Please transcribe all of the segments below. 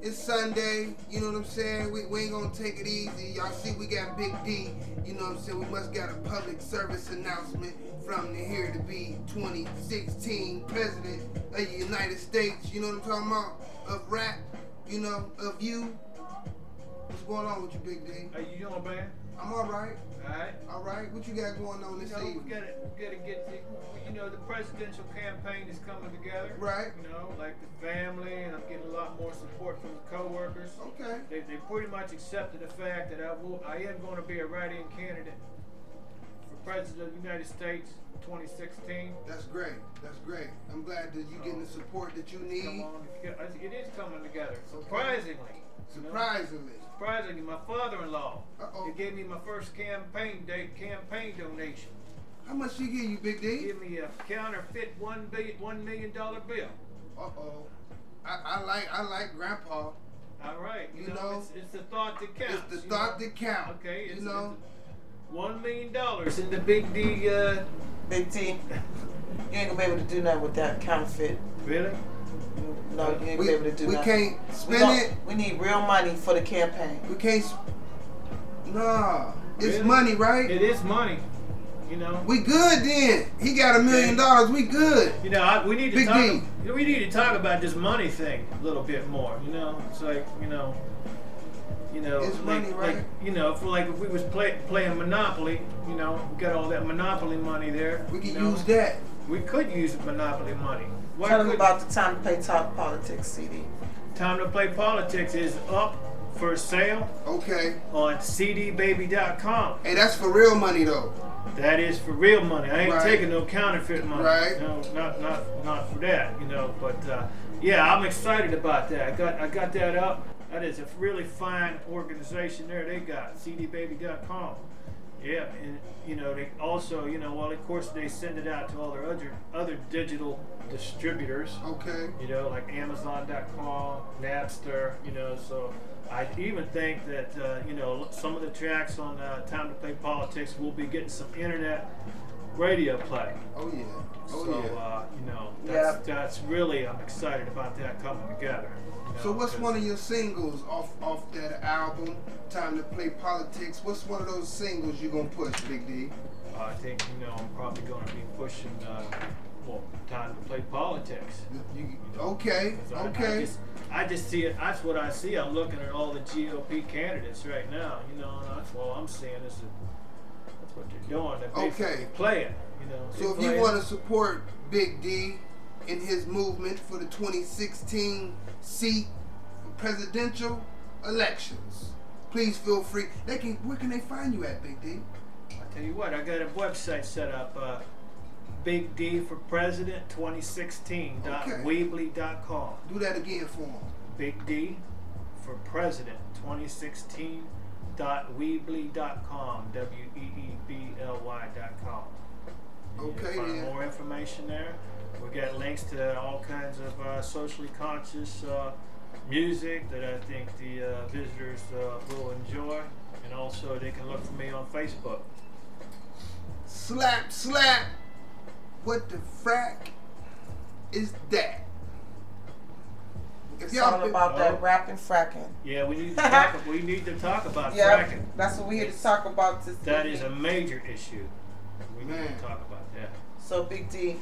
It's Sunday, you know what I'm saying? We ain't gonna take it easy. Y'all see we got Big D, you know what I'm saying? We must got a public service announcement from the here to be 2016 President of the United States, you know what I'm talking about? Of rap, you know, of you. What's going on with you, Big D? How you doing, man? I'm alright. Alright. Alright. What you got going on this evening? We gotta get the, the presidential campaign is coming together. Right. Like the family, and I'm getting a lot more support from the co-workers. Okay. They pretty much accepted the fact that I am going to be a write-in candidate for President of the United States 2016. That's great. That's great. I'm glad that you're getting the support that you need. Come on, it is coming together. Surprisingly. Surprisingly, my father-in-law, he gave me my first campaign donation. How much he give you, Big D? He gave me a counterfeit $1 million bill. I like Grandpa. All right, you know it's the thought that counts. It's the thought that counts. Okay, it's $1 million in the Big D. Big D, you ain't gonna be able to do nothing with that counterfeit. Really? No, you ain't gonna be able to do nothing. We can't spend it. We need real money for the campaign. We can't. Nah, it's really? Money, right? It is money. We good then. He got $1 million. We good. We need to talk. We need to talk about this money thing a little bit more. It's like it's money, right? If we was playing Monopoly, we got all that Monopoly money there. We could use that. We could use Monopoly money. Tell them about the Time to Play Talk Politics CD. Time to Play Politics is up for sale. Okay. On cdbaby.com. Hey, that's for real money though. That is for real money. I ain't taking no counterfeit money. Right. No, not for that. But yeah, I'm excited about that. I got that up. That is a really fine organization there. They got cdbaby.com. Yeah, and they also, well, of course they send it out to all their other digital distributors. Okay. Like Amazon.com, Napster. So I even think that some of the tracks on Time to Play Politics will be getting some internet radio play. Oh yeah. That's really, I'm excited about that coming together. So what's one of your singles off that album, Time to Play Politics? What's one of those singles you're gonna push, Big D? I think I'm probably gonna be pushing Time to Play Politics. Okay. I just see it. That's what I see. I'm looking at all the GOP candidates right now. And that's all I'm seeing is that's what they're doing. They're basically playing. So if you want to support Big D in his movement for the 2016 seat for presidential elections, please feel free. Where can they find you at, Big D? I tell you what, I got a website set up. Big D for President 2016.weebly.com. Do that again for him. Big D for President 2016.weebly.com. WEEBLY.com. Okay. You find more information there. We got links to all kinds of socially conscious music that I think the visitors will enjoy, and also they can look for me on Facebook. Slap. What the frack is that? It's all about that rap and fracking. Yeah, we need to talk about fracking. That's what we're here to talk about this That is a major issue. We need to talk about that. So Big D,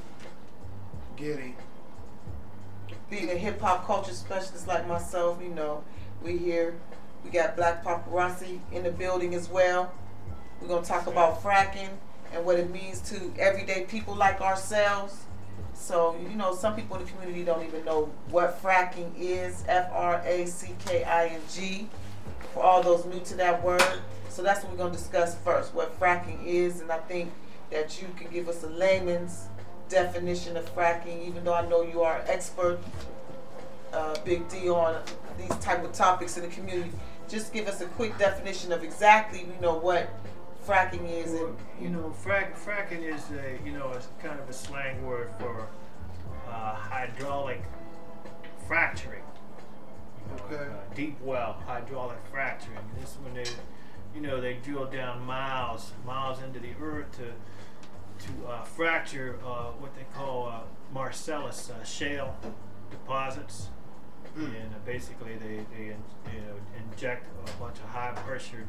Giddy, being a hip hop culture specialist like myself, we here. We got Black Paparazzi in the building as well. We're gonna talk about fracking and what it means to everyday people like ourselves. So, some people in the community don't even know what fracking is, F-R-A-C-K-I-N-G, for all those new to that word. So that's what we're going to discuss first, what fracking is, and I think that you can give us a layman's definition of fracking, even though I know you are an expert, Big D, on these type of topics in the community. Just give us a quick definition of exactly, what fracking is. Fracking is a kind of a slang word for hydraulic fracturing. Deep well hydraulic fracturing. This is when they drill down miles into the earth to fracture what they call Marcellus shale deposits. And basically they inject a bunch of high pressured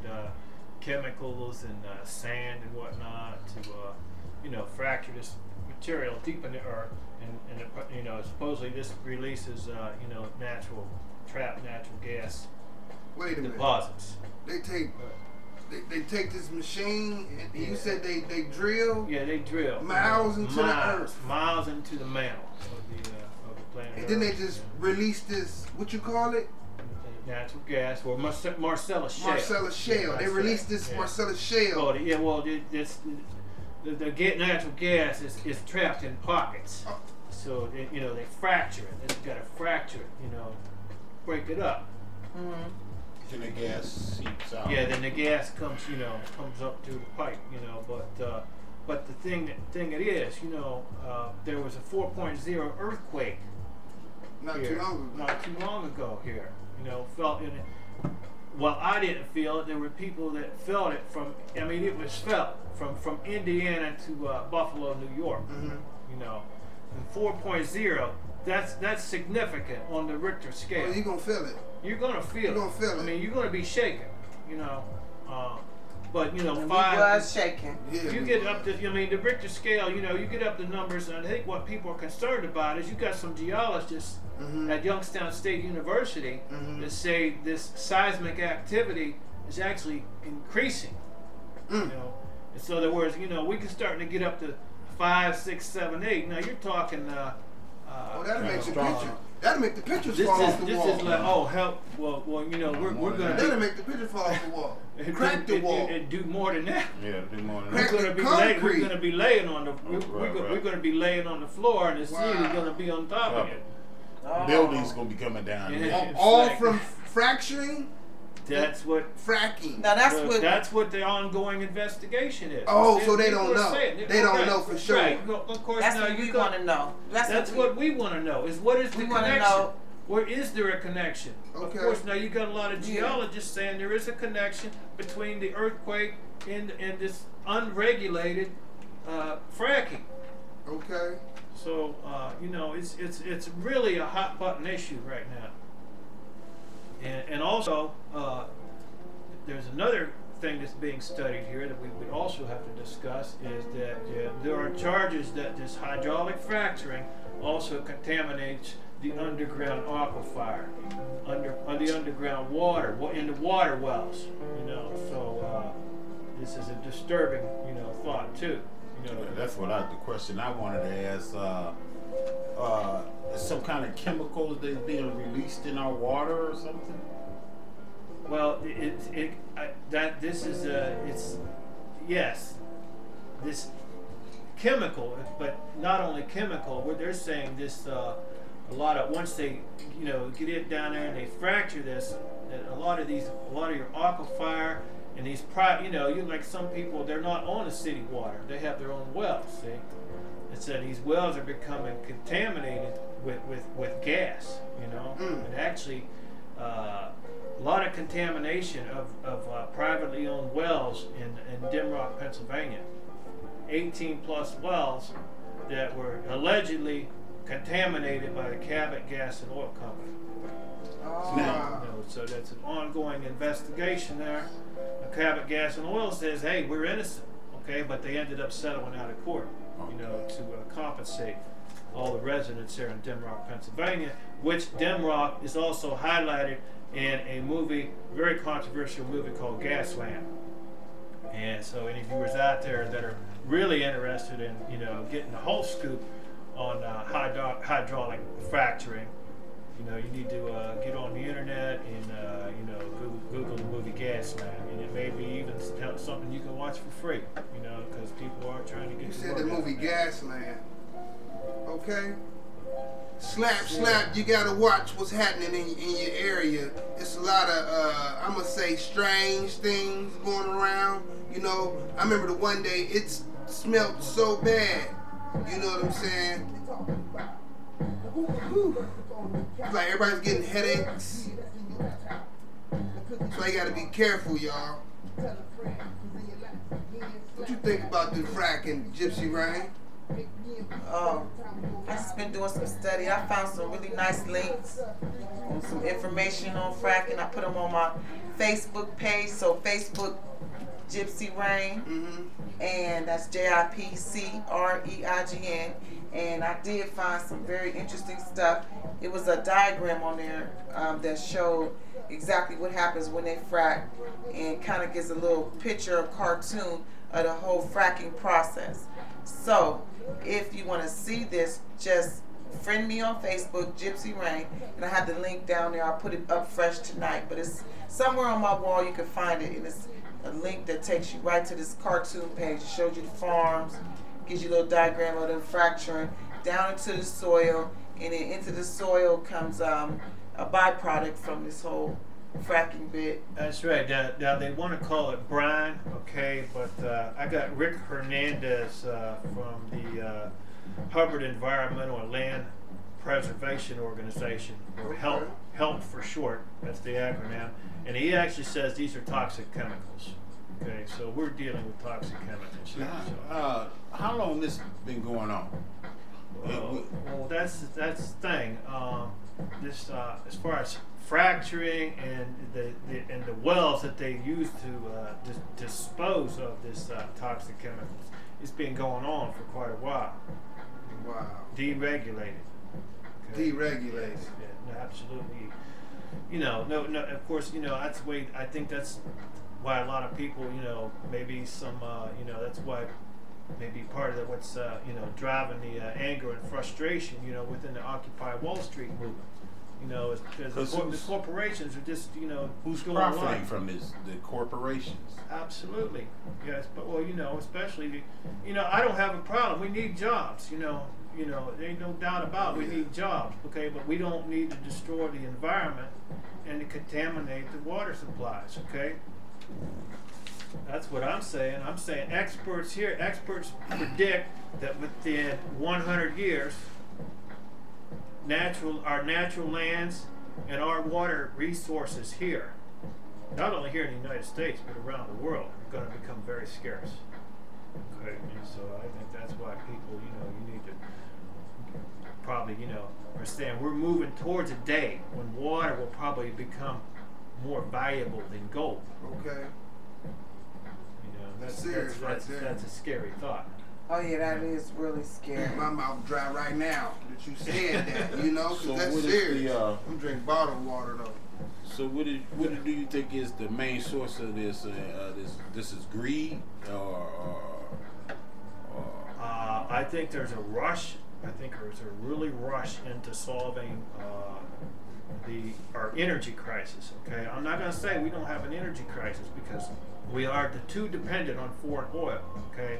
chemicals and sand and whatnot to fracture this material deep in the earth, and supposedly this releases trapped natural gas Wait a minute. deposits. They take this machine, and you said they drill. Yeah, they drill miles into the earth. Miles into the mantle of the planet. And Earth. then they just release this. What you call it? Natural gas, or Marcellus shale. Marcellus shale. They release this Marcellus shale. The natural gas is trapped in pockets. Oh. So they fracture it. They've got to fracture it. Break it up. Then the gas seeps out. Yeah, then the gas comes up through the pipe. But the thing it is, there was a 4.0 earthquake. Not too long ago here. Felt in it. Well, I didn't feel it. There were people that felt it it was felt from Indiana to Buffalo, New York. And 4.0, that's significant on the Richter scale. Well, you're gonna feel it. You're gonna feel You're gonna feel it. You're gonna be shaken. But and 5 was shaking. Yeah, you get up to, the Richter scale, you get up to numbers, and I think what people are concerned about is you got some geologists at Youngstown State University that say this seismic activity is actually increasing. And so, in other words, we can start to get up to 5, 6, 7, 8. Now you're talking. That'll make the picture. That'll make the pictures fall off the wall. This is like, oh help! Well, we're gonna. That'll make the picture fall off the wall. Crack the wall. It do more than that. Yeah, do more than that. We're gonna be laying on the. We're gonna be laying on the floor, and the ceiling is gonna be on top of it. Buildings gonna be coming down. All from fracturing. That's what fracking. Now that's what the ongoing investigation is. Oh, so they don't know. They don't know for sure. Right. Of course, that's what we want to know. That's what we want to know. Is what is the connection? Where is there a connection? Okay. Of course, now you got a lot of geologists saying there is a connection between the earthquake and this unregulated fracking. Okay. So it's really a hot button issue right now. And also, there's another thing that's being studied here that we would also have to discuss is that there are charges that this hydraulic fracturing also contaminates the underground aquifer, the underground water, in the water wells. So this is a disturbing, thought too. That's what the question I wanted to ask. Some kind of chemicals that's being released in our water or something? Well, this chemical, but not only chemical. What they're saying this once they get it down there and they fracture this, that a lot of your aquifer and these like some people, they're not on the city water. They have their own wells. See. And so these wells are becoming contaminated with gas, and actually a lot of contamination of privately owned wells in Denrock, Pennsylvania. 18 plus wells that were allegedly contaminated by the Cabot Gas and Oil Company. So that's an ongoing investigation there. The Cabot Gas and Oil says, hey, we're innocent, okay, but they ended up settling out of court. To compensate all the residents there in Denrock, Pennsylvania, which Denrock is also highlighted in a movie, very controversial movie called Gasland. And so any viewers out there that are really interested in, getting the whole scoop on hydraulic fracturing, you need to get on the internet and Google the movie Gasland, and it may be even something you can watch for free, because people are trying to get. You said the movie Gasland, okay? Slap, you gotta watch what's happening in your area. It's a lot of I'm gonna say strange things going around. I remember the one day it smelled so bad. You know what I'm saying? Whew. Like everybody's getting headaches. So you gotta be careful, y'all. What you think about the fracking, Gypsy Rain? I just been doing some study. I found some really nice links on some information on fracking. I put them on my Facebook page. So Facebook Gypsy Rain, and that's JIPCREIGN. And I did find some very interesting stuff. It was a diagram on there that showed exactly what happens when they frack, and kind of gives a little picture, a cartoon of the whole fracking process. So if you want to see this, just friend me on Facebook, Gypsy Rain, and I have the link down there. I'll put it up fresh tonight, but it's somewhere on my wall. You can find it, and it's a link that takes you right to this cartoon page. It shows you the farms, gives you a little diagram of them fracturing down into the soil, and then into the soil comes a byproduct from this whole fracking bit. That's right. Now they want to call it brine, okay, but I got Rick Hernandez from the Hubbard Environmental and Land Preservation Organization, or HELP for short, that's the acronym, and he actually says these are toxic chemicals. Okay, so we're dealing with toxic chemicals. How long this been going on? Well, that's the thing. This as far as fracturing and the wells that they use to dispose of this toxic chemicals, it's been going on for quite a while. Wow. Deregulated. Okay? Deregulated. Yeah, absolutely. You know, no. Of course, you know that's the way. I think that's why a lot of people, you know, maybe some, you know, that's why maybe part of what's, you know, driving the anger and frustration, you know, within the Occupy Wall Street movement. You know, it's because the corporations are just, you know, who's profiting from this? The corporations. Absolutely, yes. But well, you know, especially, you know, I don't have a problem. We need jobs. You know, there ain't no doubt about it. We need jobs. Okay, but we don't need to destroy the environment and to contaminate the water supplies. Okay. That's what I'm saying. I'm saying experts predict that within 100 years, our natural lands and our water resources here, not only here in the United States but around the world, are going to become very scarce. Okay, and so I think that's why people, you know, you need to probably, you know, understand we're moving towards a day when water will probably become more valuable than gold. Okay. You know, that's a scary thought. Oh yeah, that is really scary. My mouth dry right now that you said that, you know, because So that's what is serious. the, I'm drinking bottled water though. So what do you think is the main source of this? This is greed, I think there's a rush. I think there's a really rush into solving our energy crisis. Okay, I'm not going to say we don't have an energy crisis because we are too dependent on foreign oil. Okay,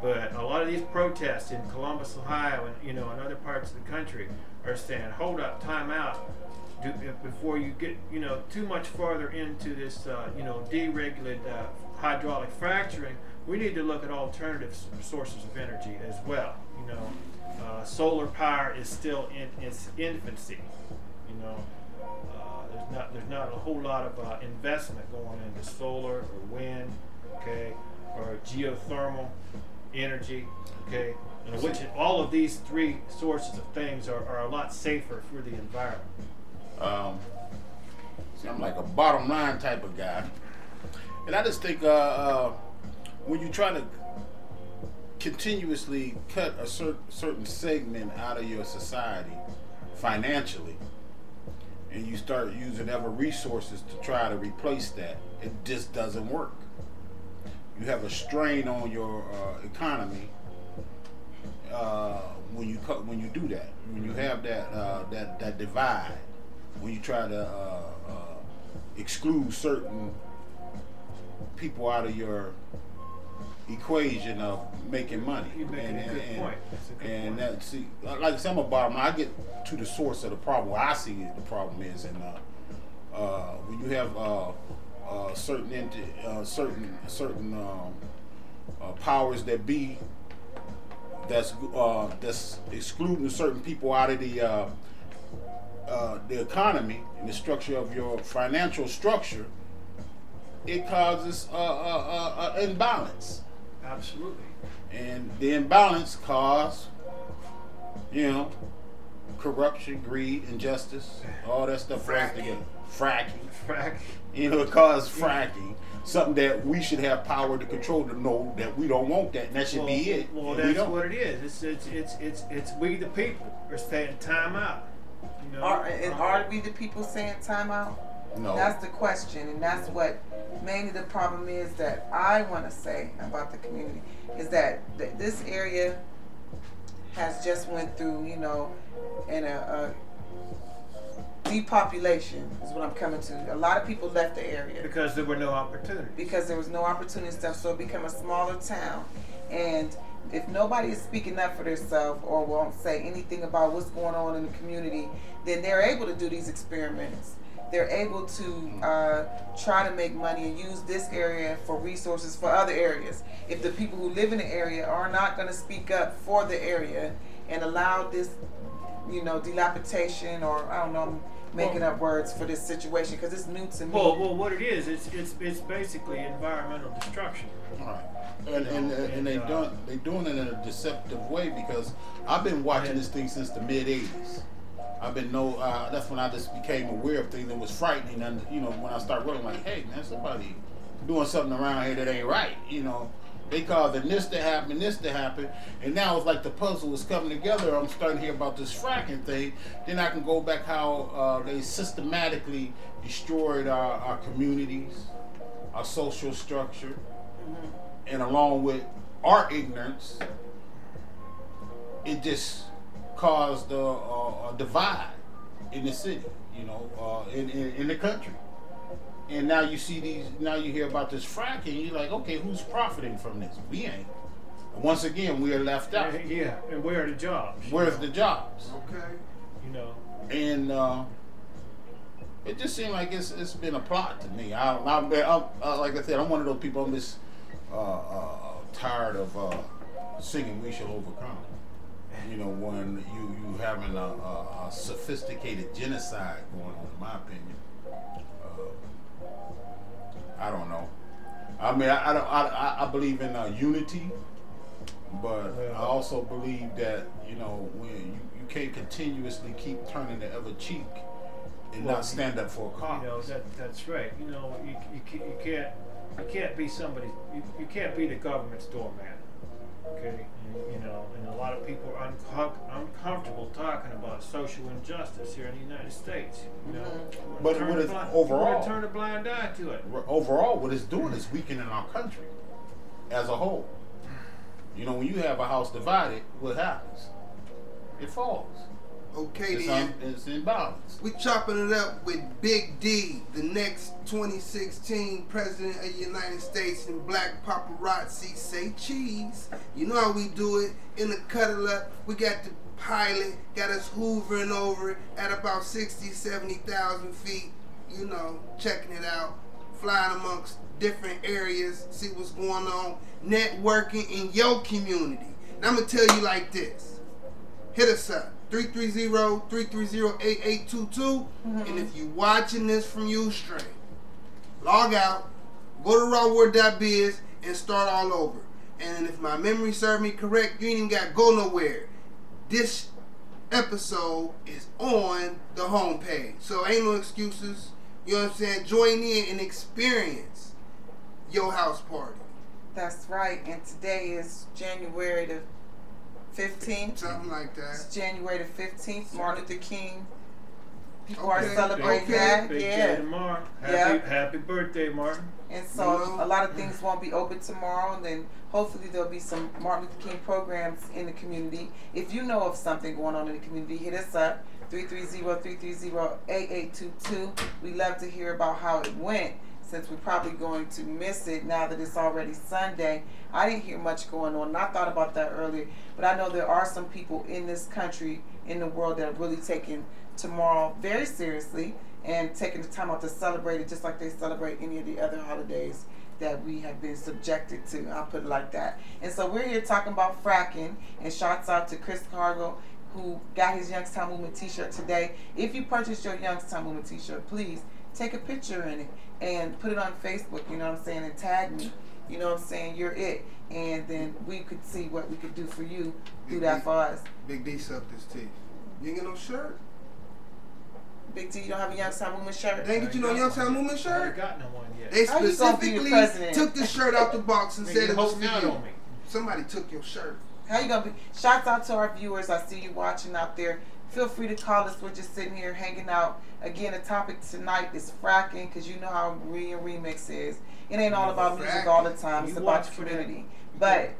but a lot of these protests in Columbus, Ohio, and you know, in other parts of the country are saying, "Hold up, time out." Before you get, you know, too much farther into this, you know, deregulated hydraulic fracturing, we need to look at alternative sources of energy as well. You know, solar power is still in its infancy. You know, there's not a whole lot of investment going into solar or wind, okay, or geothermal energy, okay, and which all of these three sources of things are a lot safer for the environment. See, I'm like a bottom line type of guy, and I just think when you try to continuously cut a certain segment out of your society financially, and you start using other resources to try to replace that, it just doesn't work. You have a strain on your economy when you do that. When you have that divide. When you try to exclude certain people out of your equation of making money. You're making a good point. That's a good point. That, see, like I said, I'm a bottom line. I get to the source of the problem. Where I see the problem is, and when you have certain powers that be that's excluding certain people out of the economy and the structure of your financial structure, it causes imbalance. Absolutely. And the imbalance cause, you know, corruption, greed, injustice, all that stuff runs together. Fracking. You know, it causes fracking. Something that we should have power to control, to know that we don't want that, and that should be it. Well, that's what it is. It's we the people are saying time out. You know, are we the people saying time out? No. That's the question, and that's what mainly the problem is that I want to say about the community is that this area has just went through, you know, in a depopulation is what I'm coming to. A lot of people left the area because there were no opportunities. Because there was no opportunity and stuff, so it became a smaller town. And if nobody is speaking up for themselves or won't say anything about what's going on in the community, then they're able to do these experiments. They're able to try to make money and use this area for resources for other areas. If the people who live in the area are not going to speak up for the area and allow this, you know, dilapidation, or I don't know, I'm making up words for this situation because it's new to me. Well, what it is, it's basically environmental destruction. All right. And they doing it in a deceptive way, because I've been watching this thing since the mid '80s. I've been that's when I just became aware of things that was frightening, and you know, when I started realizing, like, hey man, somebody doing something around here that ain't right. You know, they causing this to happen, and now it's like the puzzle is coming together. I'm starting to hear about this fracking thing. Then I can go back how they systematically destroyed our communities, our social structure, and along with our ignorance, it just caused a divide in the city, you know, in the country. And now you see now you hear about this fracking, you're like, okay, who's profiting from this? We ain't. Once again, we are left out. Yeah, and where are the jobs? Where's the jobs? Okay. You know. And it just seemed like it's been a plot to me. I'm like I said, I'm one of those people. I'm just tired of singing "We Shall Overcome." You know, when you having a sophisticated genocide going on, in my opinion. I don't know. I mean, I believe in unity, but I also believe that, you know, when you can't continuously keep turning the other cheek and not stand up for a cause. You know, that's right. You know, you can't be somebody. You can't be the government's doormat. Okay, and, you know, and a lot of people are uncomfortable talking about social injustice here in the United States. You know, but what is overall, turn a blind eye to it. Overall, what it's doing is weakening our country as a whole. You know, when you have a house divided, what happens? It falls. Okay, it's imbalance. We chopping it up with Big D, the next 2016 President of the United States, and Black Paparazzi. Say cheese. You know how we do it in the Cuddle Up. We got the pilot, got us hoovering over at about 60, 70,000 feet. You know, checking it out, flying amongst different areas, see what's going on, networking in your community. Now I'm gonna tell you like this. Hit us up. 330-330-8822. And if you're watching this from Ustream, log out, go to rawword.biz and start all over. And if my memory serves me correct, you ain't even got to go nowhere. This episode is on the homepage. So ain't no excuses. You know what I'm saying? Join in and experience your house party. That's right. And today is January the 15th. Something like that. It's January the 15th, Martin Luther King. People are celebrating that. Big Yeah. day tomorrow. Happy birthday, Martin. And so a lot of things won't be open tomorrow, and then hopefully there'll be some Martin Luther King programs in the community. If you know of something going on in the community, hit us up, 330-330-8822. We love to hear about how it went, since we're probably going to miss it now that it's already Sunday. I didn't hear much going on, and I thought about that earlier, but I know there are some people in this country, in the world, that are really taking tomorrow very seriously and taking the time out to celebrate it just like they celebrate any of the other holidays that we have been subjected to. I'll put it like that. And so we're here talking about fracking, and shouts out to Chris Cargill, who got his Youngstown Movement t-shirt today. If you purchased your Youngstown Movement t-shirt, please take a picture in it and put it on Facebook, you know what I'm saying, and tag me. You know what I'm saying? You're it. and then we could see what we could do for you. Do Big that D, for us. Big D sucked his teeth. You ain't got no shirt? Big D, you don't have a Youngstown Movement shirt? They ain't get you no Youngstown Movement I shirt? ain't got no one yet. They How you gonna be the specifically president? took the shirt out the box and Man, said you it was for holding out you. on me. Somebody took your shirt. How you gonna be? Shouts out to our viewers. I see you watching out there. Feel free to call us. We're just sitting here hanging out. Again, the topic tonight is fracking, because you know how remix is. It ain't all about music all the time. It's You about watch the for community. But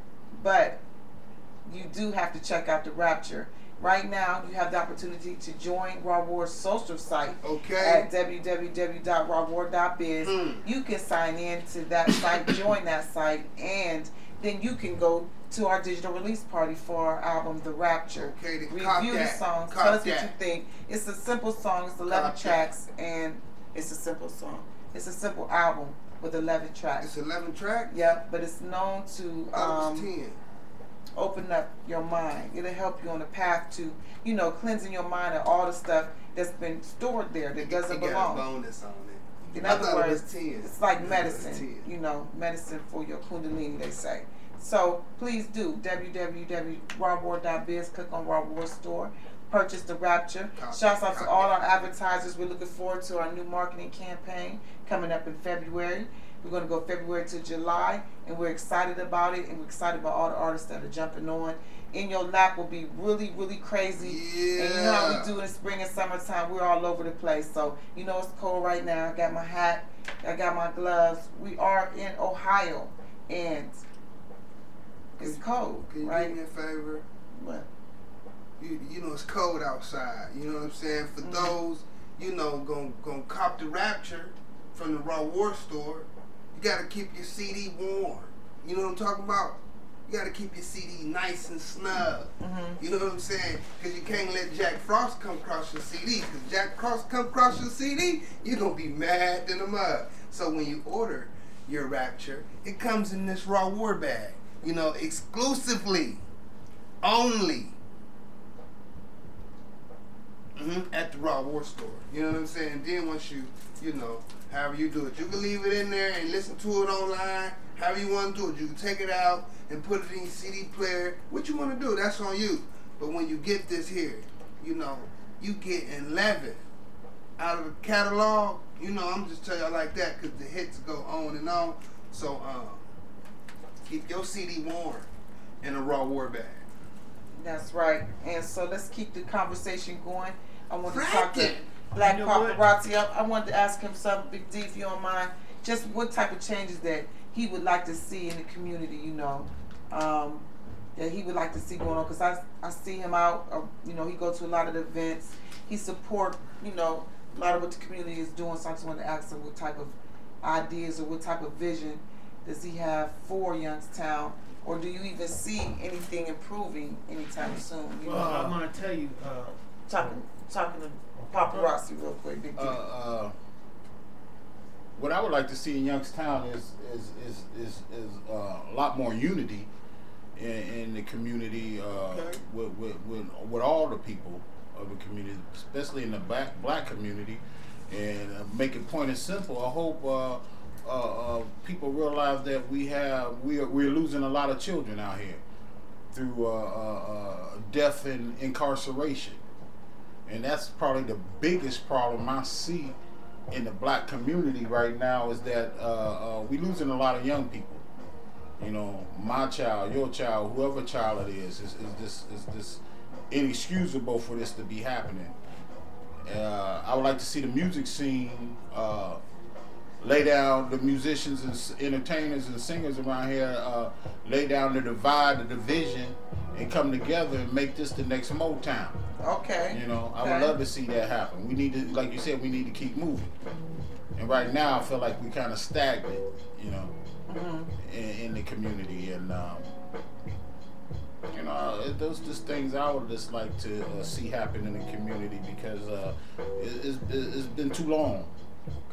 you do have to check out the Rapture. Right now, you have the opportunity to join Raw War's social site Okay. at www.rawwar.biz. You can sign in to that site, join that site, and then you can go to our digital release party for our album, The Rapture. Okay, then Review the songs. Tell us what you that. think. It's a simple song. It's 11 Cop tracks, and it's a simple song. It's a simple album with 11 tracks. It's 11 tracks? Yeah, but it's known to It's 10. open up your mind. It'll help you on the path to, you know, cleansing your mind of all the stuff that's been stored there that doesn't It got a belong. bonus on it. In I other thought it was words, 10. it's like I thought it was medicine, 10. you know, medicine for your kundalini, they say. So please do www.rawwar.biz, click on Raw War Store, purchase The Rapture. Shouts out to all our advertisers. We're looking forward to our new marketing campaign coming up in February. We're going to go February to July, and we're excited about it, and we're excited about all the artists that are jumping on. InYoLap will be really, really crazy. Yeah. And you know how we do in spring and summertime, we're all over the place. So, you know it's cold right now. I got my hat, I got my gloves. We are in Ohio, and it's cold, Can you right? do me a favor? What? You know it's cold outside. You know what I'm saying? For those, you know, gonna cop The Rapture from the Raw War Store, you gotta keep your CD warm. You know what I'm talking about? You gotta keep your CD nice and snug. You know what I'm saying? Because you can't let Jack Frost come across your CD. Because Jack Frost come across your CD, you're gonna be mad in the mud. So when you order your Rapture, it comes in this Raw War bag. You know, exclusively, only at the Raw War Store. You know what I'm saying? Then once you know, however you do it, you can leave it in there and listen to it online. However you want to do it, you can take it out and put it in your CD player. What you want to do, that's on you. But when you get this here, you know, you get 11 out of the catalog. You know, I'm just telling y'all like that because the hits go on and on. So, keep your CD warm in a Raw War bag. That's right. And so let's keep the conversation going. I want to talk to Fracking. Black You know what? Paparazzi. I wanted to ask him something, Big D, if you don't mind. Just what type of changes that he would like to see in the community, you know, that he would like to see going on. Because I see him out, you know, he goes to a lot of the events. He support, you know, a lot of what the community is doing. So I just wanted to ask him what type of ideas or what type of vision does he have for Youngstown? Or do you even see anything improving anytime soon? You know? Well, I'm gonna tell you. Talking to Paparazzi real quick, Big D. What I would like to see in Youngstown is a lot more unity in the community with all the people of the community, especially in the black community. And make it point and simple. I hope people realize that we're losing a lot of children out here through death and incarceration, and that's probably the biggest problem I see in the black community right now, is that we're losing a lot of young people. You know, my child, your child, whoever child it is this inexcusable for this to be happening. I would like to see the music scene lay down, the musicians and entertainers and singers around here lay down the divide, the division, and come together and make this the next Motown. Okay. You know, I would love to see that happen. We need to, like you said, we need to keep moving. And right now, I feel like we kind of stagnant, you know, in the community. And you know, those just things I would just like to see happen in the community, because it's been too long.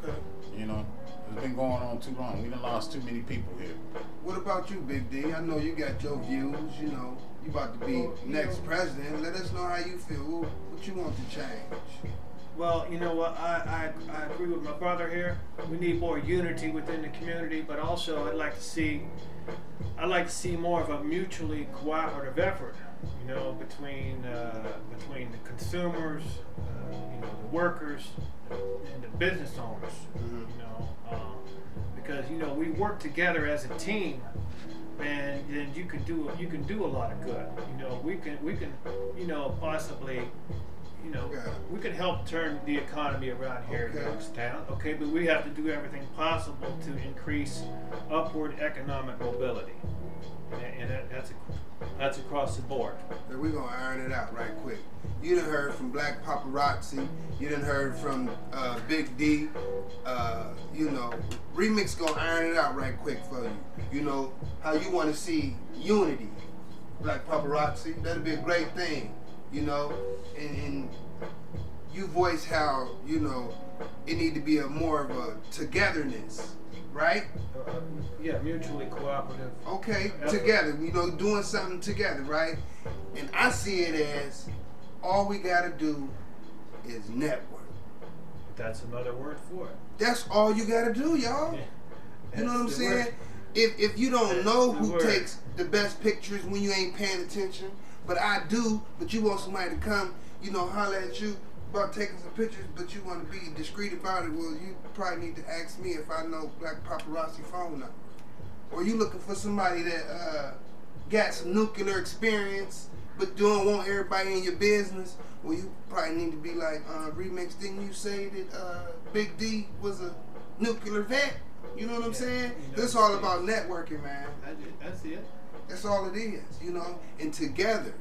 Okay. You know, it's been going on too long. We done lost too many people here. What about you, Big D? I know you got your views. You know, you about to be next president. Let us know how you feel. What you want to change? Well, you know what? I agree with my brother here. We need more unity within the community, but also I'd like to see more of a mutually cooperative effort. You know, between the consumers, you know, the workers, and the business owners. Mhm. You know, because you know we work together as a team, and you can do a lot of good. You know, we can you know possibly. You know, Yeah. we can help turn the economy around here in Okay. Youngstown, okay? But we have to do everything possible to increase upward economic mobility, and that's across the board. And we're gonna iron it out right quick. You done heard from Black Paparazzi. You done heard from Big D. You know, Remix gonna iron it out right quick for you. You know how you want to see unity, Black Paparazzi. That'd be a great thing. You know, and you voice how, you know, it need to be a more of a togetherness, right? Yeah, mutually cooperative. Okay, effort. together, you know, doing something together, right? And I see it as all we gotta do is network. That's another word for it. That's all you gotta do, y'all. Yeah. You know what I'm That's the saying? word. If you don't That's know the who word. takes the best pictures when you ain't paying attention, but I do, but you want somebody to come, you know, holler at you about taking some pictures, but you want to be discreet about it, well, you probably need to ask me if I know Black Paparazzi phone number. Or you looking for somebody that got some nuclear experience, but don't want everybody in your business, well, you probably need to be like, Remix, didn't you say that Big D was a nuclear vet? You know what I'm saying? You know, It's all about networking, man. That's it. That's all it is, you know. And together,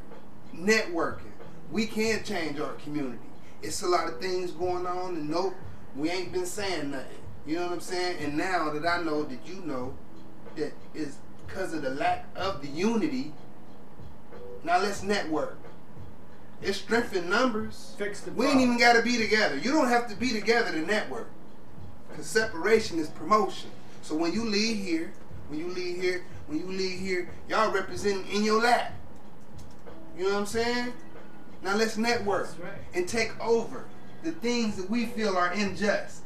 networking, we can change our community. It's a lot of things going on, and nope, we ain't been saying nothing. You know what I'm saying? And now that I know that you know that is because of the lack of the unity, now let's network. It's strength in numbers. Fix the We ain't even got to be together. You don't have to be together to network. Because separation is promotion. So when you leave here, y'all representing InYoLap. You know what I'm saying? Now let's network. That's right. And take over the things that we feel are unjust.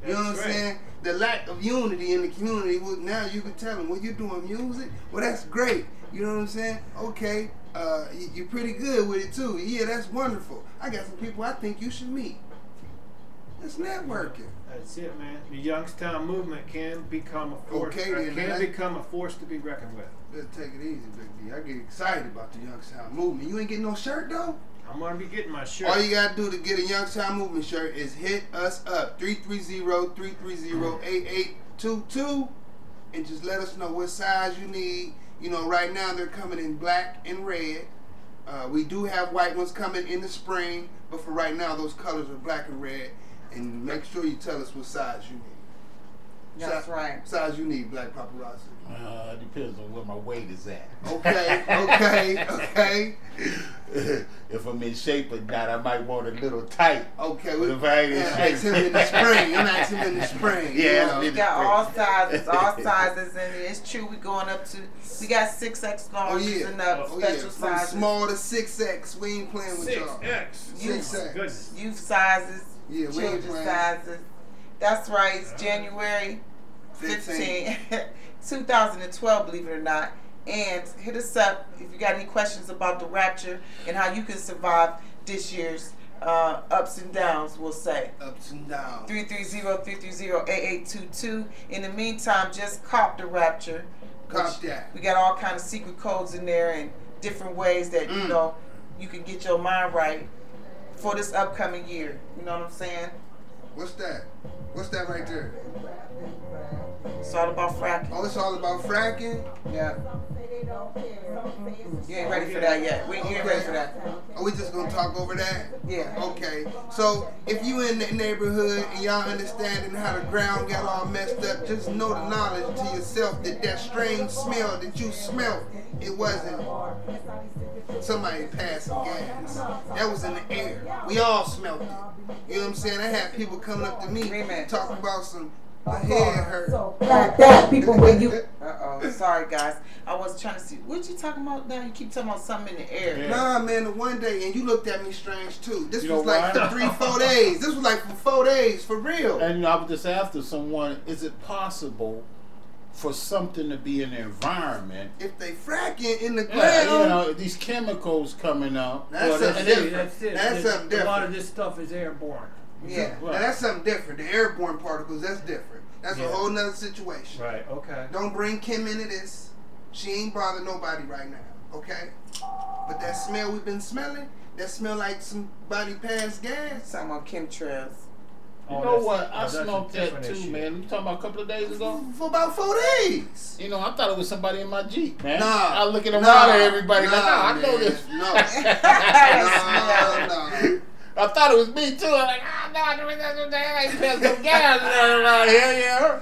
You know what I'm That's right. saying? The lack of unity in the community. Well, now you can tell them, well, you're doing music. Well, that's great. You know what I'm saying? Okay, you're pretty good with it too. Yeah, that's wonderful. I got some people I think you should meet. It's networking. That's it, man. The Youngstown movement can become a force. Okay, then, man. Become a force to be reckoned with. Let's take it easy, Big D. I get excited about the Youngstown movement. You ain't getting no shirt though? I'm gonna be getting my shirt. All you gotta do to get a Youngstown movement shirt is hit us up 330-330-8822 and just let us know what size you need. You know, right now they're coming in black and red. We do have white ones coming in the spring, but for right now those colors are black and red. And make sure you tell us what size you need. That's right. Size you need, Black Paparazzi. Depends on where my weight is at. Okay. If I'm in shape or not, I might want a little tight. Okay. But if I ain't in Ask him shape, in the spring. I'm asking him in the spring. Yeah, We got all sizes in there. It's true. We got 6X larges and up, special From sizes. small to 6X. We ain't playing with y'all. 6X. 6X. Goodness. Youth sizes, Yeah, we ain't children's playing. sizes. That's right. It's January 15, 2012, believe it or not. And hit us up if you got any questions about the rapture and how you can survive this year's ups and downs, we'll say. Ups and downs. 330-330-8822. In the meantime, just cop the rapture. Cop that. We got all kind of secret codes in there and different ways that, you know, you can get your mind right for this upcoming year. You know what I'm saying? What's that? What's that right there? It's all about fracking. Oh, it's all about fracking? Yeah. You ain't ready for that yet. You ain't ready for that. Are we just gonna talk over that? Yeah. Okay. So if you in the neighborhood and y'all understanding how the ground got all messed up, just know the knowledge to yourself that that strange smell that you smelled, it wasn't somebody passing gas. That was in the air. We all smelled it. You know what I'm saying? I had people coming up to me talking about some My head hurt. So like that, people where you. Sorry guys. I was trying to see what you talking about now. You keep talking about something in the air. Yeah. Nah, man, the one day, and you looked at me strange too. This You was know like why? for 3-4 days. This was like for 4 days, for real. And you know, I was just after someone, is it possible for something to be in the environment? If they fracking in the Yeah, ground, you know, these chemicals coming up. that's something That's different. it. That's something A lot different. of this stuff is airborne. Yeah. Now, that's something different. The airborne particles, that's different. That's Yeah. a whole nother situation. Right. Okay. Don't bring Kim into this. She ain't bother nobody right now, okay? But that smell we've been smelling, that smell like somebody passed gas. Talking about chemtrails. You Oh, know that's- what? I that's a smoked that different too, issue. man. You talking about a couple of days ago? For about 4 days. You know, I thought it was somebody in my Jeep, man. Nah. I was looking around Nah. at everybody like, Nah, I know man. this. No. No. I thought it was me too. I'm like, no, I ain't passed no gas around here, yeah.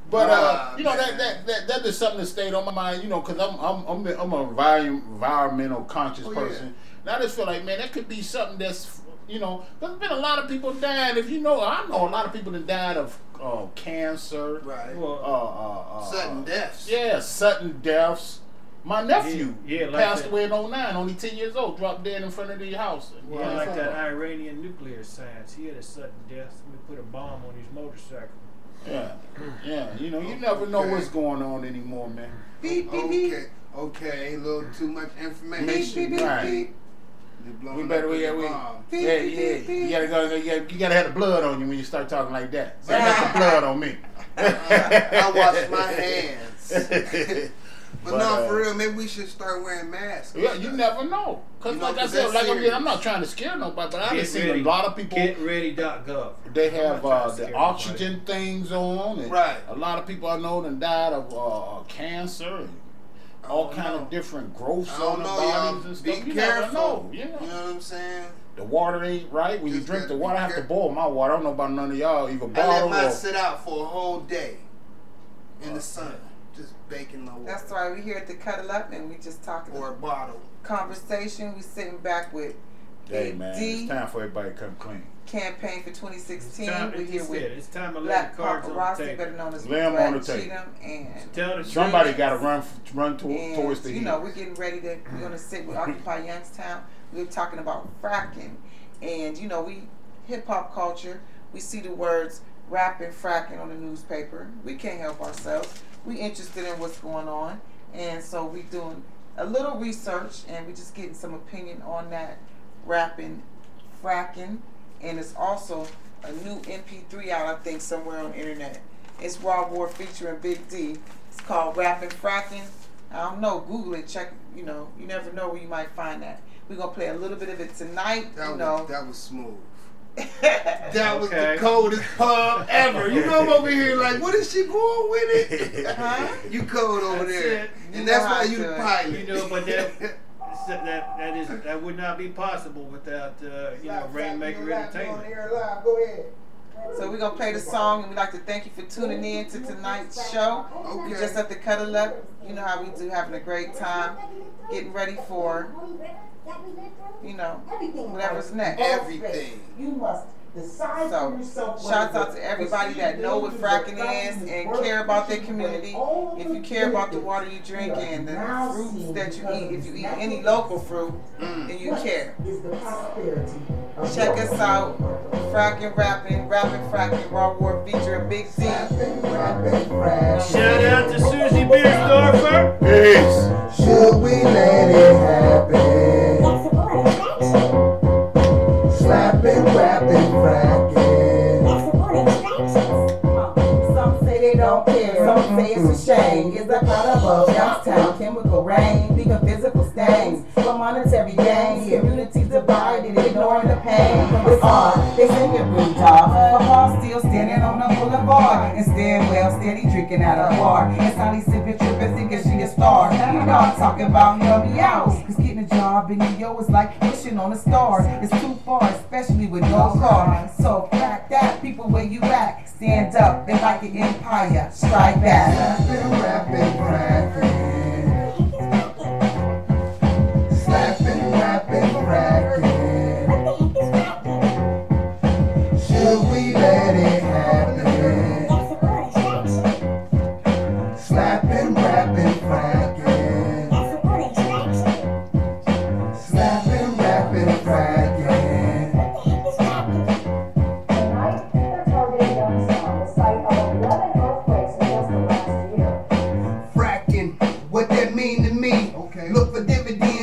But you know, that is something that stayed on my mind. You know, because I'm a environmental conscious person. And I just feel like, man, that could be something that's, you know, there's been a lot of people dying. If you know, I know a lot of people that died of cancer. Right. Well, Sudden deaths. Yeah, sudden deaths. My nephew Yeah, like passed that. away in 09, only 10 years old, dropped dead in front of the house. yeah, like that Iranian nuclear science. He had a sudden death. We put a bomb on his motorcycle. Yeah, yeah. You know, you never know what's going on anymore, man. Beep, beep, beep. Okay, a little too much Beep, information. beep, beep, Right. beep. You're blowing We better, up with yeah, the we, bomb. Beep, yeah, beep, yeah. beep, beep. You gotta go. You gotta have the blood on you when you start talking like that. So I got some blood on me. I wash my hands. But But, no, for real, maybe we should start wearing masks. Yeah, you never know. Cause You know, like I 'cause said, that's like serious. I'm not trying to scare nobody, but I've Get seen ready. a lot of people. GetReady.gov. They I'm have not trying to the scare oxygen things on, and Right. a lot of people I know that died of cancer and all don't kind know. of different growths I on don't the know, bodies y'all. and Be stuff. You never careful. know. Yeah. You know what I'm saying? The water ain't right. When you Just drink the gotta water, be I have to careful. boil my water. I don't know about none of y'all, either I let bottle mine or. sit out for a whole day in the sun, just baking my water. That's why we here at the Cuddle Up and we just talking Or a bottle. conversation. We sitting back with Hey Big man, D it's time for everybody to come clean. campaign for 2016. Time, We're here with it's time to lay Black the cards on the Paparazzi, table. better known as Lay 'em Black on the table. Cheatham, and Tell the truth. Somebody got to run And, towards the you heat. know, we're getting ready to, we're going to sit with Occupy Youngstown. We're talking about fracking. And, you know, we, hip hop culture, we see the words rap and fracking on the newspaper. We can't help ourselves. We interested in what's going on. And so we doing a little research and we just getting some opinion on that rapping, fracking. And it's also a new MP3 out, I think, somewhere on the internet. It's Raw War featuring Big D. It's called Rapping Fracking. I don't know, Google it, check, you know, you never know where you might find that. We're going to play a little bit of it tonight, That you know. that was smooth. That was the Okay. coldest pub ever. You know I'm over here like, what is she going with it? Huh? You cold over That's there. it. You And know that's how why I you do the it. pilot. You know, but that would not be possible without you know, Rainmaker Entertainment. Go ahead. So we're going to play the song, and we'd like to thank you for tuning in to tonight's show. Okay. We just at the Cuddle Up. You know how we do, having a great time, getting ready for, you know, whatever's next. Everything. You must decide for So, yourself. shouts out to everybody that know what fracking is and care about their community. If you care about the water you drink and the fruits that you eat, if you eat any local fruit, then you care. Is the prosperity of Check your us out, Fracking, Rapping, Fracking, Raw War featuring Big D. Shout out to Susie Beersdorfer. Peace. Should we let it happen? Slapping, rapping, fracking. Some say they don't care, some say it's a shame. It's a product of Youngstown chemical rain, leaving physical stains for monetary gains. Communities divided, ignoring the pain. It's hard, they say you're blue dog, but Paul's still standing on the boulevard and staying well, steady drinking at a bar. And Sally sipping, tripping, thinking she a star. You know I'm talking about help me out, cause getting a job in New York is like wishing on a star. It's too far, especially with no car. So crack that, people where you at, stand up and like an empire, strike back. Slapping, rapping, fracking. Slapping, rapping, fracking. Should we let it happen?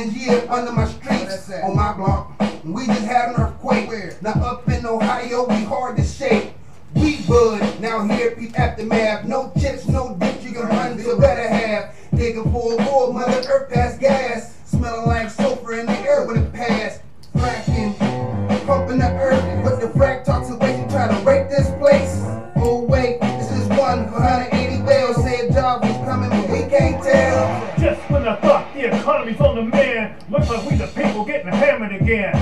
Happens here under my streets, on my block. We just had an earthquake. Now up in Ohio, we hard to shake. We bud, now here peep aftermath. No chips, no dips, you can run to better half. Digging for a hole, mother earth past gas. Smelling like sulfur in the air when it passed. Fracking, pumping the earth. But the frack talks away to try to break this place. Oh wait, this is 180 bells. Said job was coming, but we can't tell. Just when I thought the economy's on the mend, looks like we the people getting hammered again.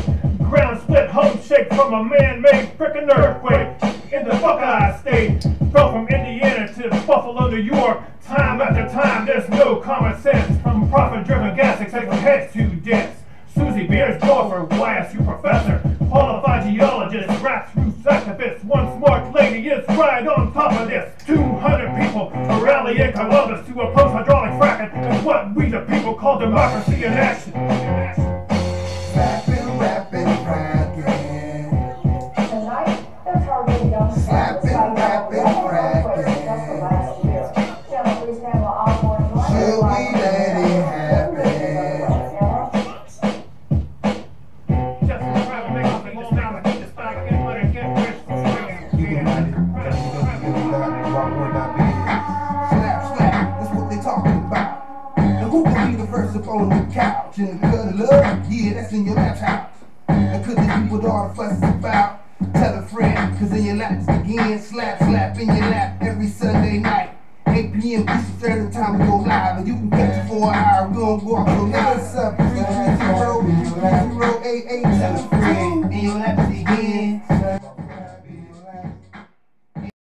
Ground split, home shake from a man-made frickin' earthquake. In the Buckeye State, fell from Indiana to Buffalo, New York. Time after time, there's no common sense. From profit-driven gas, except from heads to debts. Susie Beers, Dorfer, YSU professor, qualified geologist, grassroots activist. One smart lady is right on top of this. 200 people rally in Columbus to oppose hydraulic fracking. It's what we the people call democracy in action. Slapping, rapping, fracking. Tonight, they're targeting young Slapping, rapping, fracking. Should we let it happen? Slap, that's what they talking about. And who can be the first up on the couch? In the cuddle up? Yeah, that's in your lap's house. And could the people with all the fuss about? Tell a friend, cause in your laps again. Slap, slap in your lap every Sunday night. 8 p.m. Eastern Standard Time we go live. And you can catch it for an hour. We gon' go off your live. What's up? 330-308-8. Tell a friend. And your laps again.